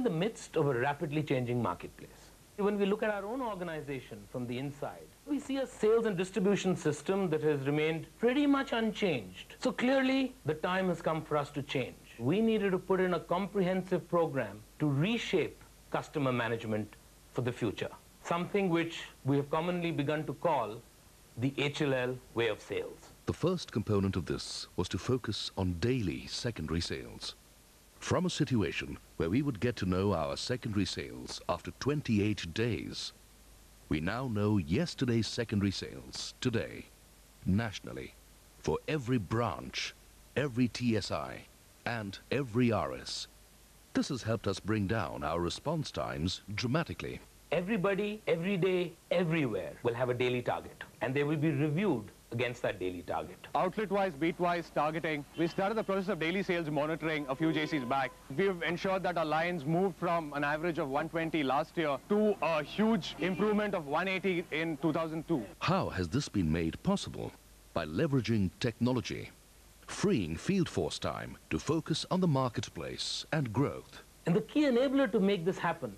in the midst of a rapidly changing marketplace. When we look at our own organization from the inside, we see a sales and distribution system that has remained pretty much unchanged. So clearly, the time has come for us to change. We needed to put in a comprehensive program to reshape customer management for the future, something which we have commonly begun to call the HLL way of sales. The first component of this was to focus on daily secondary sales. From a situation where we would get to know our secondary sales after 28 days, we now know yesterday's secondary sales today, nationally, for every branch, every TSI, and every RS. This has helped us bring down our response times dramatically. Everybody, every day, everywhere will have a daily target, and they will be reviewed against that daily target. Outlet-wise, beat-wise targeting. We started the process of daily sales monitoring a few JCs back. We've ensured that our lines moved from an average of 120 last year to a huge improvement of 180 in 2002. How has this been made possible? By leveraging technology, freeing field force time to focus on the marketplace and growth. And the key enabler to make this happen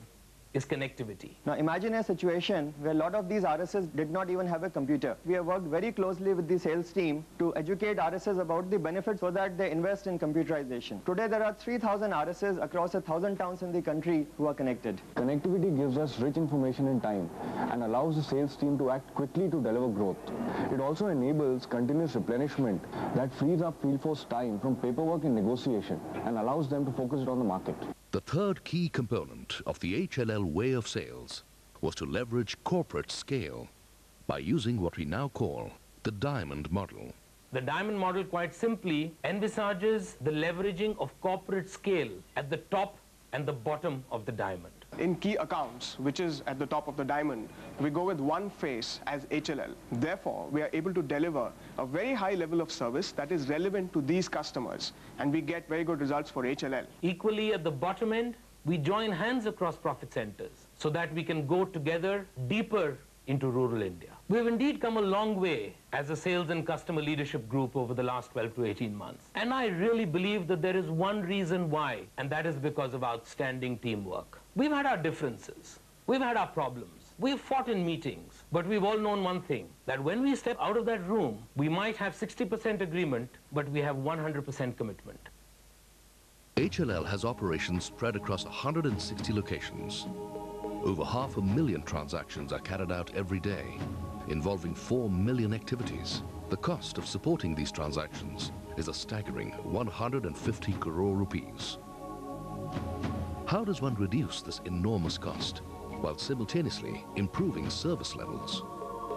is connectivity. Now imagine a situation where a lot of these RSs did not even have a computer. We have worked very closely with the sales team to educate RSs about the benefits so that they invest in computerization. Today there are 3,000 RSs across 1,000 towns in the country who are connected. Connectivity gives us rich information in time and allows the sales team to act quickly to deliver growth. It also enables continuous replenishment that frees up field force time from paperwork and negotiation and allows them to focus it on the market. The third key component of the HLL way of sales was to leverage corporate scale by using what we now call the diamond model. The diamond model quite simply envisages the leveraging of corporate scale at the top and the bottom of the diamond. In key accounts, which is at the top of the diamond, we go with one face as HLL. Therefore, we are able to deliver a very high level of service that is relevant to these customers, and we get very good results for HLL. Equally, at the bottom end, we join hands across profit centers so that we can go together deeper into rural India. We have indeed come a long way as a sales and customer leadership group over the last 12 to 18 months. And I really believe that there is one reason why, and that is because of outstanding teamwork. We've had our differences. We've had our problems. We've fought in meetings. But we've all known one thing, that when we step out of that room, we might have 60% agreement, but we have 100% commitment. HLL has operations spread across 160 locations. Over 500,000 transactions are carried out every day, involving 4 million activities. The cost of supporting these transactions is a staggering 150 crore rupees. How does one reduce this enormous cost while simultaneously improving service levels?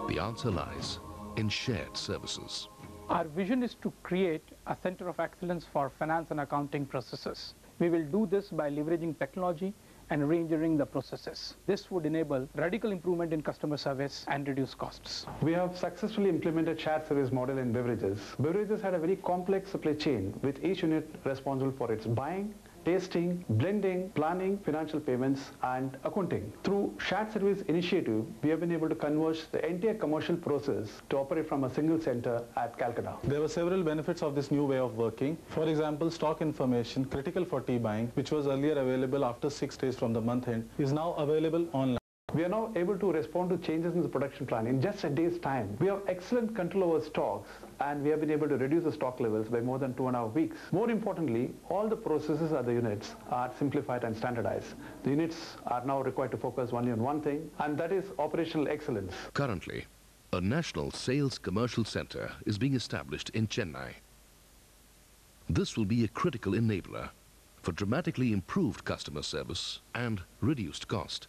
The answer lies in shared services. Our vision is to create a center of excellence for finance and accounting processes. We will do this by leveraging technology and re-engineering the processes. This would enable radical improvement in customer service and reduce costs. We have successfully implemented shared service model in beverages. Beverages had a very complex supply chain with each unit responsible for its buying, tasting, blending, planning, financial payments, and accounting. Through shared service initiative, we have been able to converge the entire commercial process to operate from a single center at Calcutta. There were several benefits of this new way of working. For example, stock information critical for tea buying, which was earlier available after 6 days from the month end, is now available online. We are now able to respond to changes in the production plan in just a day's time. We have excellent control over stocks, and we have been able to reduce the stock levels by more than 2.5 weeks. More importantly, all the processes at the units are simplified and standardized. The units are now required to focus only on one thing, and that is operational excellence. Currently, a national sales commercial center is being established in Chennai. This will be a critical enabler for dramatically improved customer service and reduced cost.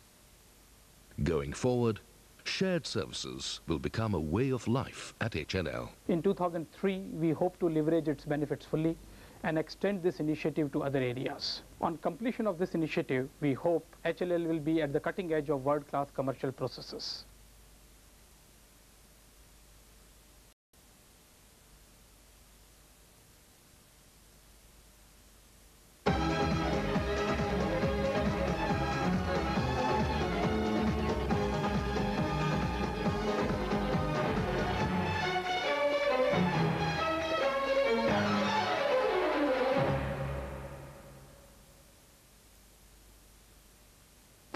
Going forward, shared services will become a way of life at HLL. In 2003, we hope to leverage its benefits fully and extend this initiative to other areas. On completion of this initiative, we hope HLL will be at the cutting edge of world-class commercial processes.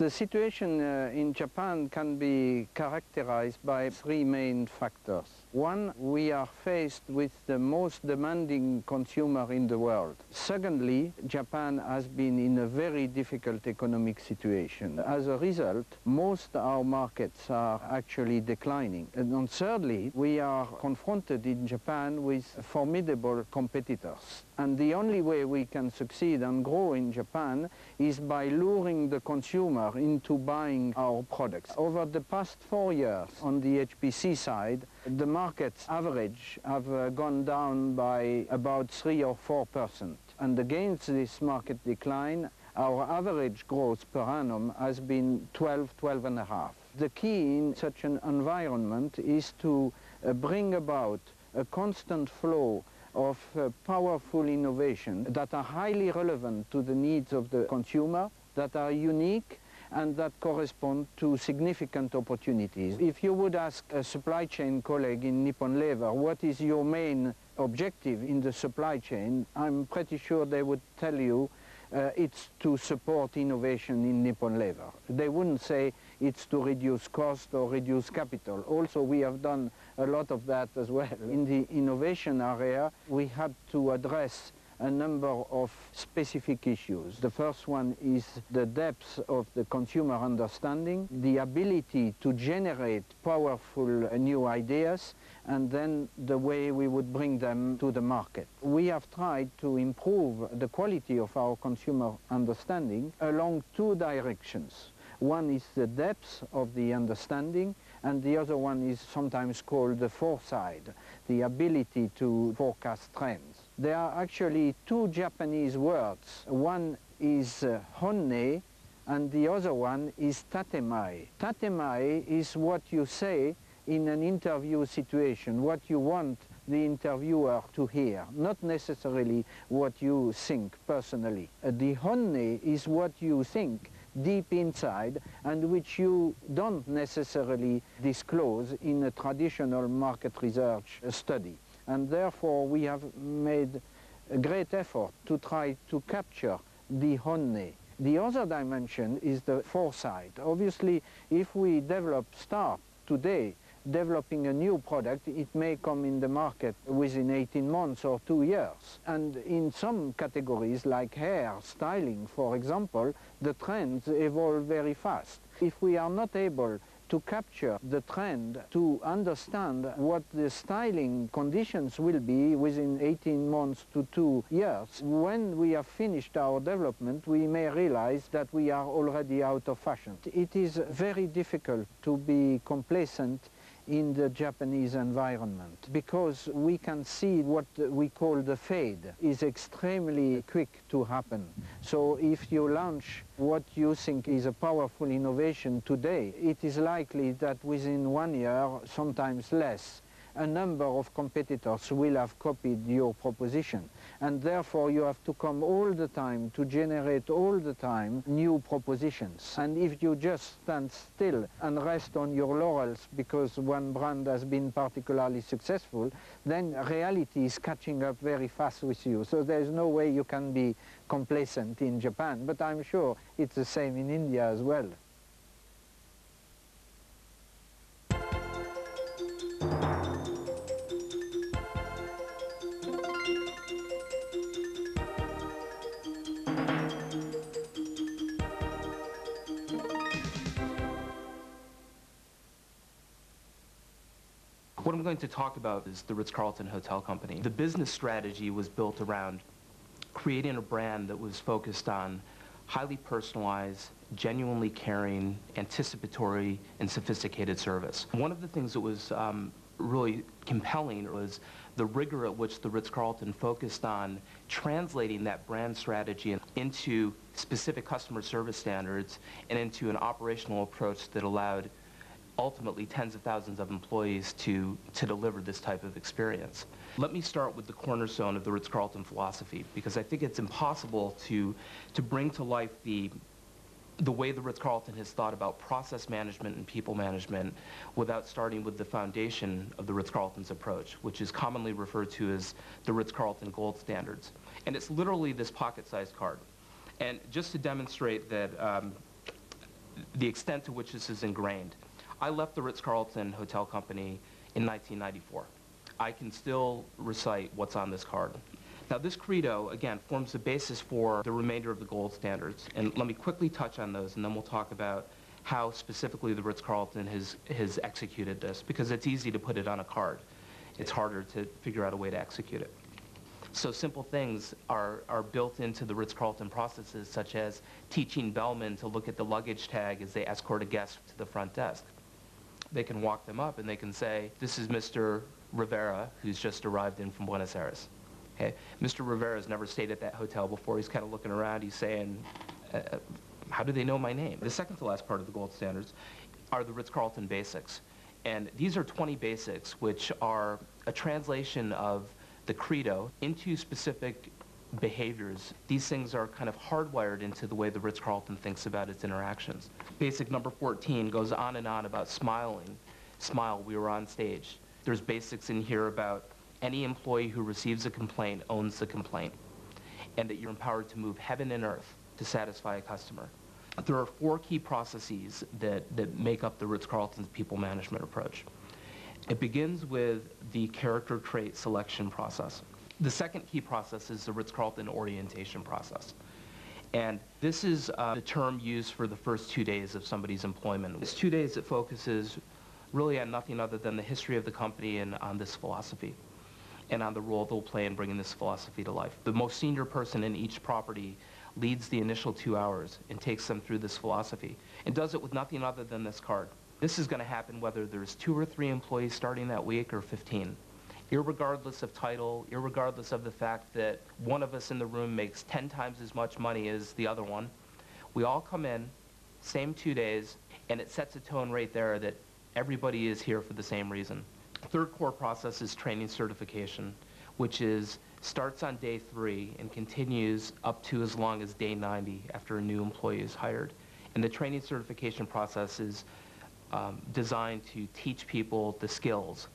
The situation in Japan can be characterized by three main factors. One, we are faced with the most demanding consumer in the world. Secondly, Japan has been in a very difficult economic situation. As a result, most of our markets are actually declining. And thirdly, we are confronted in Japan with formidable competitors. And the only way we can succeed and grow in Japan is by luring the consumer into buying our products. Over the past 4 years, on the HPC side, the market's average have gone down by about 3 or 4%. And against this market decline, our average growth per annum has been 12.5. The key in such an environment is to bring about a constant flow of powerful innovation that are highly relevant to the needs of the consumer, that are unique, and that correspond to significant opportunities. If you would ask a supply chain colleague in Nippon Leather, what is your main objective in the supply chain, I'm pretty sure they would tell you it's to support innovation in Nippon Leather. They wouldn't say it's to reduce cost or reduce capital. Also, we have done a lot of that as well. In the innovation area, we had to address a number of specific issues. The first one is the depth of the consumer understanding, the ability to generate powerful new ideas, and then the way we would bring them to the market. We have tried to improve the quality of our consumer understanding along two directions. One is the depth of the understanding, and the other one is sometimes called the foresight, the ability to forecast trends. There are actually two Japanese words. One is honne, and the other one is tatemai. Tatemai is what you say in an interview situation, what you want the interviewer to hear, not necessarily what you think personally. The honne is what you think deep inside and which you don't necessarily disclose in a traditional market research study. And therefore we have made a great effort to try to capture the honne. The other dimension is the foresight. Obviously, if we start today developing a new product, it may come in the market within 18 months or 2 years. And in some categories, like hair, styling, for example, the trends evolve very fast. If we are not able to capture the trend, to understand what the styling conditions will be within 18 months to 2 years, when we have finished our development, we may realize that we are already out of fashion. It is very difficult to be complacent in the Japanese environment because we can see what we call the fade is extremely quick to happen. So if you launch what you think is a powerful innovation today, it is likely that within 1 year, sometimes less, a number of competitors will have copied your proposition. And therefore you have to come all the time to generate all the time new propositions. And if you just stand still and rest on your laurels because one brand has been particularly successful, then reality is catching up very fast with you. So there's no way you can be complacent in Japan. But I'm sure it's the same in India as well. What I'm going to talk about is the Ritz-Carlton Hotel Company. The business strategy was built around creating a brand that was focused on highly personalized, genuinely caring, anticipatory, and sophisticated service. One of the things that was really compelling was the rigor at which the Ritz-Carlton focused on translating that brand strategy into specific customer service standards and into an operational approach that allowed ultimately tens of thousands of employees to deliver this type of experience. Let me start with the cornerstone of the Ritz-Carlton philosophy, because I think it's impossible to bring to life the way the Ritz-Carlton has thought about process management and people management without starting with the foundation of the Ritz-Carlton's approach, which is commonly referred to as the Ritz-Carlton Gold Standards. And it's literally this pocket-sized card. And just to demonstrate that the extent to which this is ingrained. I left the Ritz-Carlton Hotel Company in 1994. I can still recite what's on this card. Now this credo, again, forms the basis for the remainder of the gold standards. And let me quickly touch on those, and then we'll talk about how specifically the Ritz-Carlton has executed this, because it's easy to put it on a card. It's harder to figure out a way to execute it. So simple things are built into the Ritz-Carlton processes, such as teaching bellmen to look at the luggage tag as they escort a guest to the front desk. They can walk them up and they can say, "This is Mr. Rivera, who's just arrived in from Buenos Aires." Okay? Mr. Rivera's never stayed at that hotel before. He's kind of looking around. He's saying, how do they know my name? The second to last part of the gold standards are the Ritz-Carlton basics. And these are 20 basics, which are a translation of the credo into specific behaviors. These things are kind of hardwired into the way the Ritz-Carlton thinks about its interactions. Basic number 14 goes on and on about smiling. Smile, we were on stage. There's basics in here about any employee who receives a complaint owns the complaint, and that you're empowered to move heaven and earth to satisfy a customer. There are 4 key processes that make up the Ritz-Carlton's people management approach. It begins with the character trait selection process. The second key process is the Ritz-Carlton orientation process. And this is the term used for the first 2 days of somebody's employment. It's 2 days that focuses really on nothing other than the history of the company and on this philosophy, and on the role they'll play in bringing this philosophy to life. The most senior person in each property leads the initial 2 hours and takes them through this philosophy, and does it with nothing other than this card. This is going to happen whether there's 2 or 3 employees starting that week or 15. Irregardless of title, irregardless of the fact that one of us in the room makes 10 times as much money as the other one, we all come in, same 2 days, and it sets a tone right there that everybody is here for the same reason. Third core process is training certification, which starts on day 3 and continues up to as long as day 90 after a new employee is hired. And the training certification process is designed to teach people the skills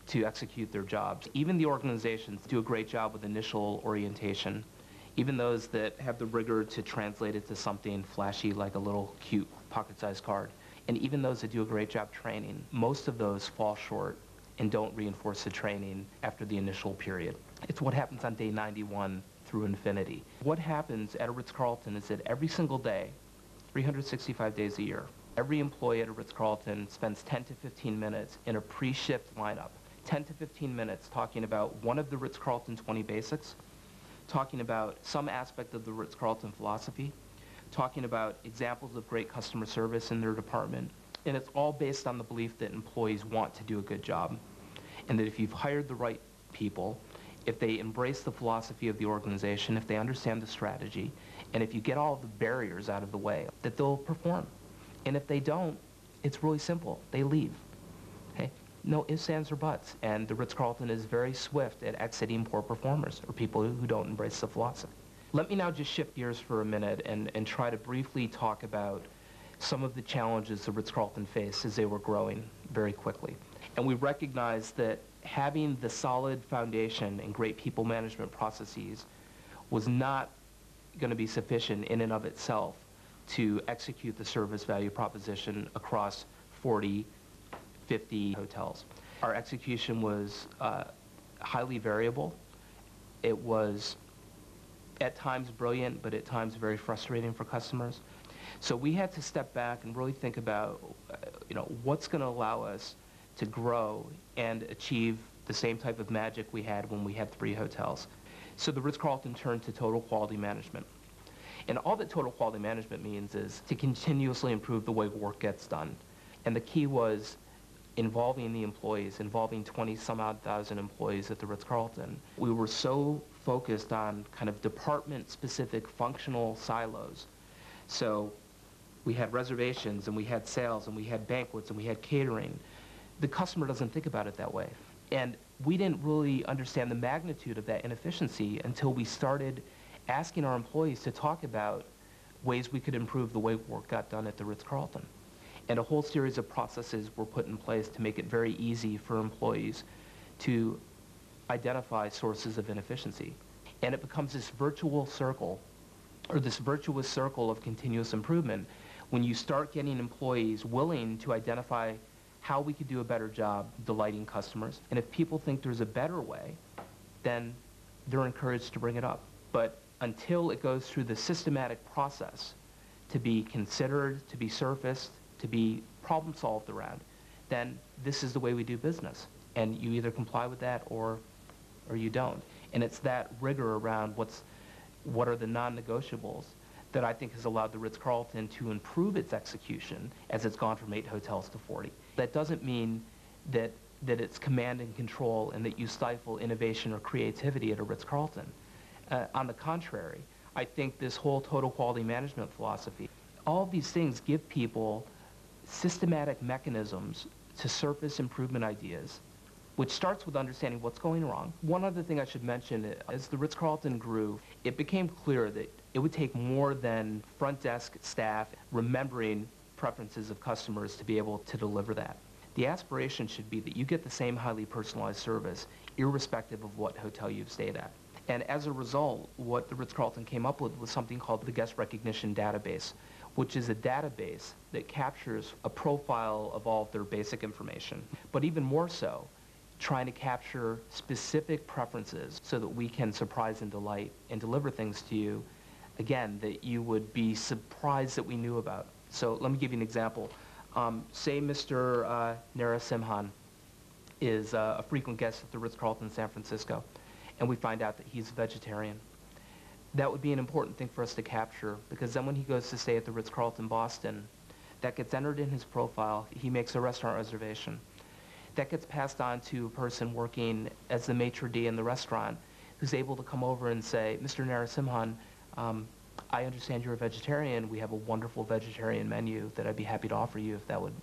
to execute their jobs. Even the organizations do a great job with initial orientation, even those that have the rigor to translate it to something flashy like a little cute pocket-sized card. And even those that do a great job training, most of those fall short and don't reinforce the training after the initial period. It's what happens on day 91 through infinity. What happens at a Ritz-Carlton is that every single day, 365 days a year, every employee at a Ritz-Carlton spends 10 to 15 minutes in a pre-shift lineup, 10 to 15 minutes talking about one of the Ritz-Carlton 20 basics, talking about some aspect of the Ritz-Carlton philosophy, talking about examples of great customer service in their department. And it's all based on the belief that employees want to do a good job, and that if you've hired the right people, if they embrace the philosophy of the organization, if they understand the strategy, and if you get all the barriers out of the way, that they'll perform. And if they don't, it's really simple. They leave. Okay? No ifs, ands, or buts. And the Ritz-Carlton is very swift at exiting poor performers or people who don't embrace the philosophy. Let me now just shift gears for a minute and try to briefly talk about some of the challenges the Ritz-Carlton faced as they were growing very quickly. And we recognize that having the solid foundation and great people management processes was not going to be sufficient in and of itself to execute the service value proposition across 40, 50 hotels. Our execution was highly variable. It was at times brilliant, but at times very frustrating for customers. So we had to step back and really think about, what's going to allow us to grow and achieve the same type of magic we had when we had 3 hotels. So the Ritz-Carlton turned to total quality management. And all that total quality management means is to continuously improve the way work gets done. And the key was involving the employees, involving 20-some-odd thousand employees at the Ritz-Carlton. We were so focused on kind of department-specific functional silos. So we had reservations, and we had sales, and we had banquets, and we had catering. The customer doesn't think about it that way. And we didn't really understand the magnitude of that inefficiency until we started asking our employees to talk about ways we could improve the way work got done at the Ritz-Carlton. And a whole series of processes were put in place to make it very easy for employees to identify sources of inefficiency. And it becomes this virtual circle, or this virtuous circle of continuous improvement, when you start getting employees willing to identify how we could do a better job delighting customers, and if people think there's a better way, then they're encouraged to bring it up. But until it goes through the systematic process to be considered, to be surfaced, to be problem solved around, then this is the way we do business. And you either comply with that or you don't. And it's that rigor around what are the non-negotiables that I think has allowed the Ritz-Carlton to improve its execution as it's gone from 8 hotels to 40. That doesn't mean that it's command and control and that you stifle innovation or creativity at a Ritz-Carlton. On the contrary, I think this whole total quality management philosophy, all of these things give people systematic mechanisms to surface improvement ideas, which starts with understanding what's going wrong. One other thing I should mention, as the Ritz-Carlton grew, it became clear that it would take more than front desk staff remembering preferences of customers to be able to deliver that. The aspiration should be that you get the same highly personalized service irrespective of what hotel you've stayed at. And as a result, what the Ritz-Carlton came up with was something called the Guest Recognition Database, which is a database that captures a profile of all of their basic information. But even more so, trying to capture specific preferences so that we can surprise and delight and deliver things to you, again, that you would be surprised that we knew about. So let me give you an example. Say Mr. Narasimhan is a frequent guest at the Ritz-Carlton San Francisco, and we find out that he's a vegetarian. That would be an important thing for us to capture, because then when he goes to stay at the Ritz-Carlton Boston, that gets entered in his profile. He makes a restaurant reservation. That gets passed on to a person working as the maitre d' in the restaurant, who's able to come over and say, Mr. Narasimhan, I understand you're a vegetarian. We have a wonderful vegetarian menu that I'd be happy to offer you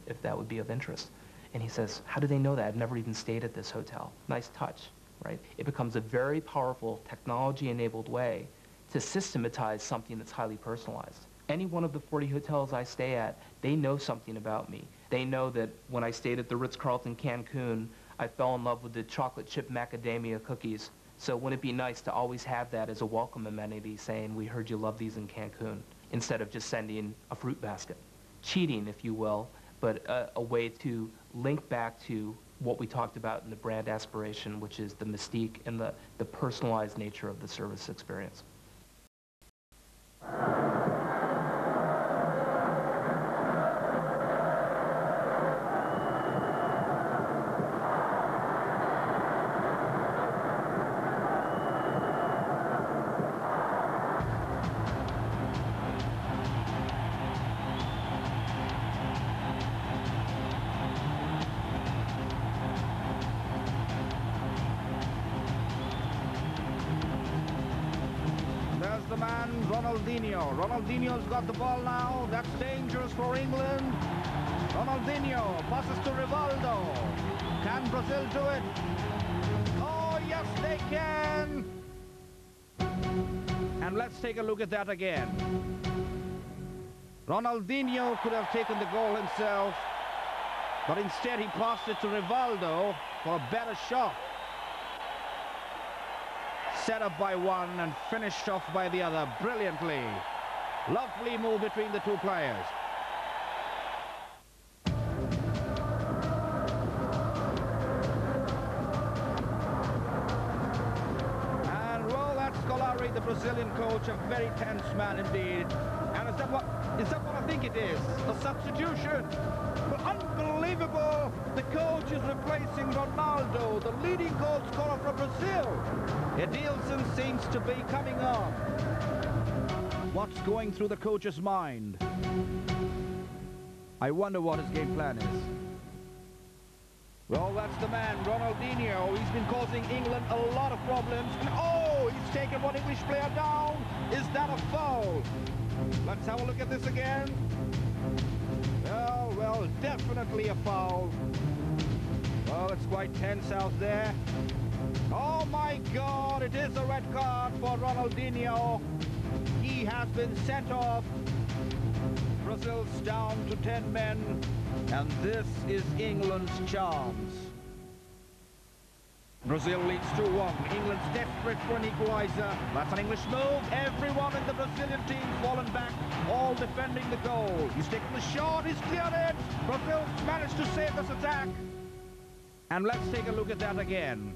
if that would be of interest. And he says, how do they know that? I've never even stayed at this hotel. Nice touch, right? It becomes a very powerful technology-enabled way to systematize something that's highly personalized. Any one of the 40 hotels I stay at, they know something about me. They know that when I stayed at the Ritz-Carlton Cancun, I fell in love with the chocolate chip macadamia cookies. So wouldn't it be nice to always have that as a welcome amenity, saying, we heard you love these in Cancun, instead of just sending a fruit basket? Cheating, if you will, but a way to link back to what we talked about in the brand aspiration, which is the mystique and the personalized nature of the service experience. The man, Ronaldinho. Ronaldinho's got the ball now. That's dangerous for England. Ronaldinho passes to Rivaldo. Can Brazil do it? Oh, yes, they can. And let's take a look at that again. Ronaldinho could have taken the goal himself, but instead he passed it to Rivaldo for a better shot. Set up by one and finished off by the other brilliantly. Lovely move between the two players. And well, that's Scolari, the Brazilian coach, a very tense man indeed. And is that what I think it is? A substitution. Well, unbelievable. The coach is replacing Ronaldo, the leading goal scorer for Brazil. Edilson seems to be coming on. What's going through the coach's mind? I wonder what his game plan is. Well, that's the man, Ronaldinho. He's been causing England a lot of problems. And oh, he's taken one English player down. Is that a foul? Let's have a look at this again. Well, definitely a foul. Well, it's quite tense out there. Oh my God, it is a red card for Ronaldinho. He has been sent off. Brazil's down to 10 men, and this is England's chance. Brazil leads 2-1. England's desperate for an equaliser. That's an English move. Everyone in the Brazilian team fallen back, all defending the goal. He's taken the shot, he's cleared it. Brazil managed to save this attack. And let's take a look at that again.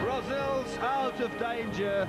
Brazil's out of danger.